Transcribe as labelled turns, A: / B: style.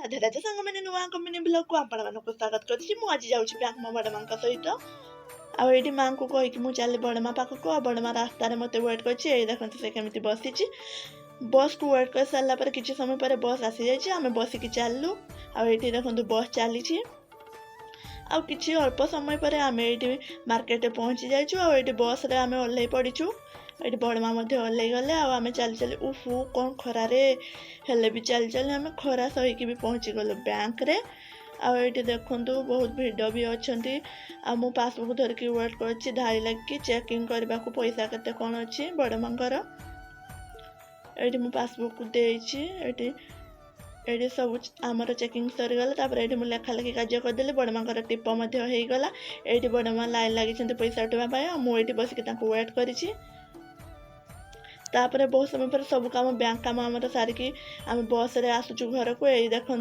A: ରାଧେ ରାଧେ ସାଙ୍ଗମାନେ ନୂଆ କମିନି ବ୍ଲଗକୁ ଆପଣମାନଙ୍କୁ ସ୍ୱାଗତ କରୁଛି। ମୁଁ ଆଜି ଯାଉଛି ବ୍ୟାଙ୍କ ମୋ ବଡ଼ ମାଙ୍କ ସହିତ। ଆଉ ଏଇଠି ମାଙ୍କୁ କହିକି ମୁଁ ଚାଲି ବଡ଼ ମା ପାଖକୁ। ଆଉ ବଡ଼ ମା ରାସ୍ତାରେ ମୋତେ ୱେଟ୍ କରିଛି। ଏଇ ଦେଖନ୍ତୁ ସେ କେମିତି ବସିଛି। ବସ୍କୁ ୱେଟ୍ କରିସାରିଲା ପରେ କିଛି ସମୟ ପରେ ବସ୍ ଆସିଯାଇଛି। ଆମେ ବସିକି ଚାଲିଲୁ। ଆଉ ଏଇଠି ଦେଖନ୍ତୁ ବସ୍ ଚାଲିଛି। ଆଉ କିଛି ଅଳ୍ପ ସମୟ ପରେ ଆମେ ଏଇଠି ମାର୍କେଟରେ ପହଞ୍ଚି ଯାଇଛୁ। ଆଉ ଏଇଠି ବସ୍ରେ ଆମେ ଓହ୍ଲେଇ ପଡ଼ିଛୁ। ଏଇଠି ବଡ଼ ମା ମଧ୍ୟ ଓହ୍ଲେଇ ଗଲେ। ଆଉ ଆମେ ଚାଲି ଚାଲି କ'ଣ ଖରାରେ ହେଲେ ବି ଚାଲି ଚାଲି ଆମେ ଖରା ସହିକି ବି ପହଞ୍ଚିଗଲୁ ବ୍ୟାଙ୍କରେ। ଆଉ ଏଇଠି ଦେଖନ୍ତୁ ବହୁତ ଭିଡ଼ ବି ଅଛନ୍ତି। ଆଉ ମୁଁ ପାସବୁକ୍ ଧରିକି ୱେଟ୍ କରିଛି ଧାଡ଼ି ଲାଗିକି ଚେକିଂ କରିବାକୁ ପଇସା କେତେ କ'ଣ ଅଛି ବଡ଼ ମାଙ୍କର। ଏଇଠି ମୁଁ ପାସବୁକ୍ ଦେଇଛି। ଏଇଠି ସବୁ ଆମର ଚେକିଂ ସରିଗଲା। ତାପରେ ଏଇଠି ମୁଁ ଲେଖା ଲେଖି କାର୍ଯ୍ୟ କରିଦେଲି। ବଡ଼ ମାଙ୍କର ଟିପ ମଧ୍ୟ ହେଇଗଲା। ଏଇଠି ବଡ଼ ମା ଲାଇନ୍ ଲାଗିଛନ୍ତି ପଇସା ଉଠାଇବା ପାଇଁ। ଆଉ ମୁଁ ଏଇଠି ବସିକି ତାଙ୍କୁ ୱେଟ୍ କରିଛି। ତାପରେ ବହୁତ ସମୟ ପରେ ସବୁ କାମ ବ୍ୟାଙ୍କ କାମ ଆମର ସାରିକି ଆମେ ବସ୍ରେ ଆସୁଛୁ ଘରକୁ। ଏଇ ଦେଖନ୍ତୁ